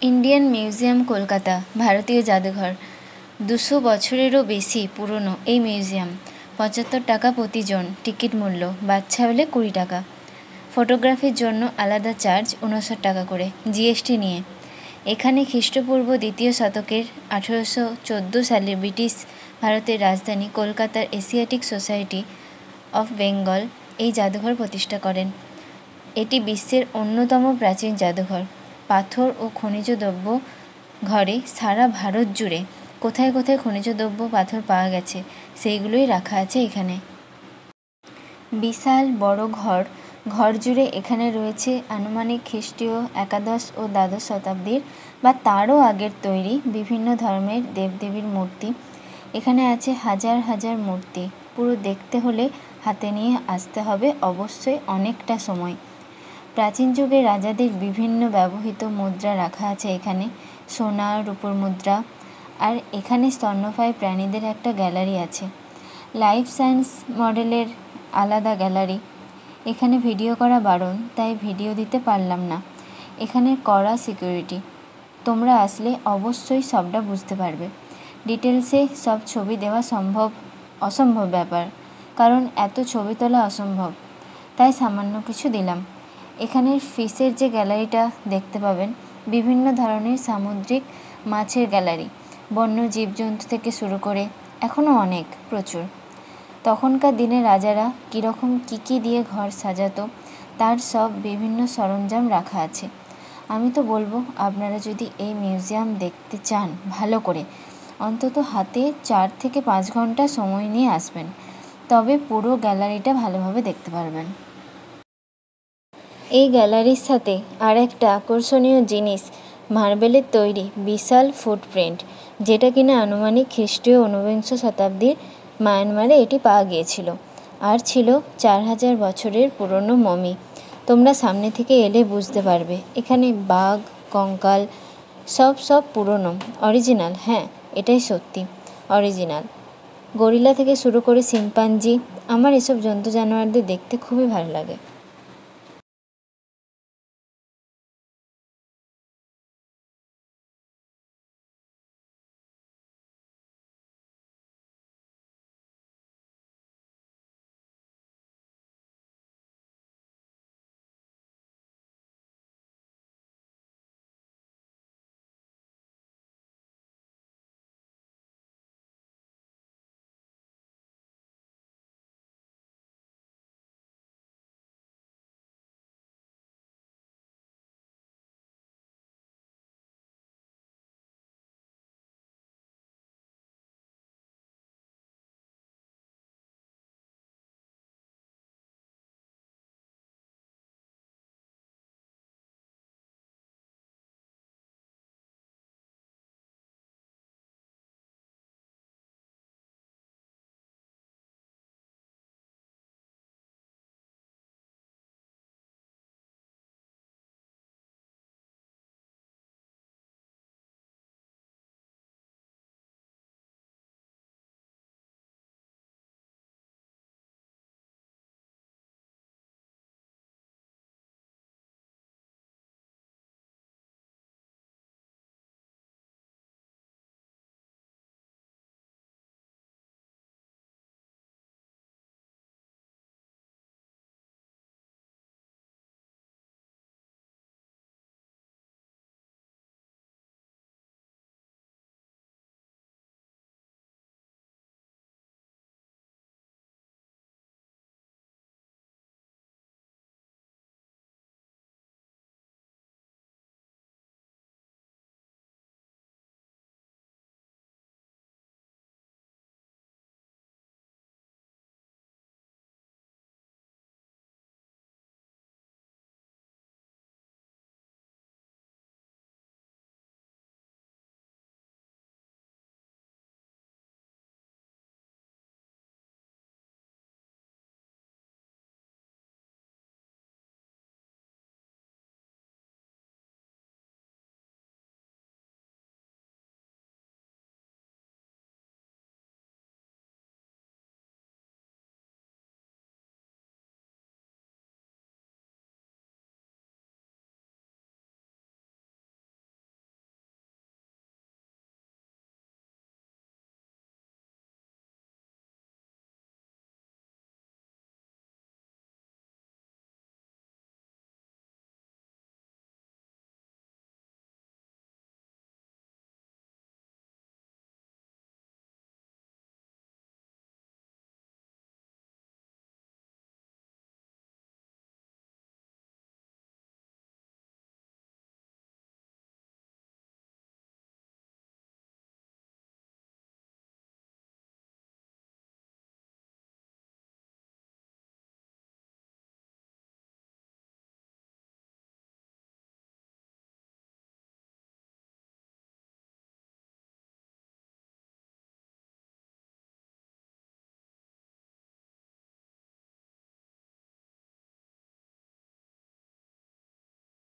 Indian museum Kolkata ভারতীয় জাদুঘর 200 বছরেরও বেশি পুরনো এই মিউজিয়াম। 75 টাকা প্রতিজন টিকিট মূল্য, বাচ্চা হলে 20 টাকা। ফটোগ্রাফির জন্য আলাদা চার্জ 59 টাকা করে জিএসটি নিয়ে। এখানে খ্রিস্টপূর্ব 2য় শতকের 1814 সালে ব্রিটিশ ভারতের রাজধানী কলকাতার এশিয়াটিক সোসাইটি অফ বেঙ্গল এই জাদুঘর প্রতিষ্ঠা করেন। এটি বিশ্বের অন্যতম প্রাচীন জাদুঘর। পাথর ও খনিজ দ্রব্য ঘরে সারা ভারত জুড়ে কোথায় কোথায় খনিজ দ্রব্য পাথর পাওয়া গেছে সেইগুলোই রাখা আছে এখানে। বিশাল বড় ঘর জুড়ে এখানে রয়েছে আনুমানিক খ্রিস্টীয় 11 ও দ্বাদশ শতাব্দীর বা তারও আগের তৈরি বিভিন্ন ধর্মের দেবদেবীর মূর্তি। এখানে আছে হাজার হাজার মূর্তি। পুরো দেখতে হলে হাতে নিয়ে আসতে হবে অবশ্যই অনেকটা সময়। প্রাচীন যুগে রাজাদের বিভিন্ন ব্যবহৃত মুদ্রা রাখা আছে এখানে, সোনা রূপোর মুদ্রা। আর এখানে স্তন্যপায়ী প্রাণীদের একটা গ্যালারি আছে। লাইফ সায়েন্স মডেলের আলাদা গ্যালারি। এখানে ভিডিও করা বারণ, তাই ভিডিও দিতে পারলাম না। এখানে কড়া সিকিউরিটি। তোমরা আসলে অবশ্যই সবটা বুঝতে পারবে। ডিটেলসে সব ছবি দেওয়া অসম্ভব ব্যাপার, কারণ এত ছবি তোলা অসম্ভব, তাই সামান্য কিছু দিলাম। এখানের ফিশের যে গ্যালারিটা দেখতে পাবেন, বিভিন্ন ধরনের সামুদ্রিক মাছের গ্যালারি, বন্য জীবজন্তু থেকে শুরু করে এখনও অনেক প্রচুর। তখনকার দিনে রাজারা কীরকম কী দিয়ে ঘর সাজাতো তার সব বিভিন্ন সরঞ্জাম রাখা আছে। আমি তো বলবো আপনারা যদি এই মিউজিয়াম দেখতে চান ভালো করে, অন্তত হাতে 4 থেকে 5 ঘন্টা সময় নিয়ে আসবেন, তবে পুরো গ্যালারিটা ভালোভাবে দেখতে পারবেন। এই গ্যালারির সাথে আর একটা আকর্ষণীয় জিনিস, মার্বেলের তৈরি বিশাল ফুটপ্রিন্ট, যেটা কিনা আনুমানিক খ্রিস্টীয় 49 শতাব্দীর মায়ানমারে এটি পাওয়া গিয়েছিল। আর ছিল 4000 বছরের পুরনো মমি। তোমরা সামনে থেকে এলে বুঝতে পারবে। এখানে বাঘ, কঙ্কাল সব পুরনো, অরিজিনাল। হ্যাঁ, এটাই সত্যি অরিজিনাল। গরিলা থেকে শুরু করে শিম্পাঞ্জি, আমার এসব জন্তু জানোয়ারদের দেখতে খুবই ভালো লাগে।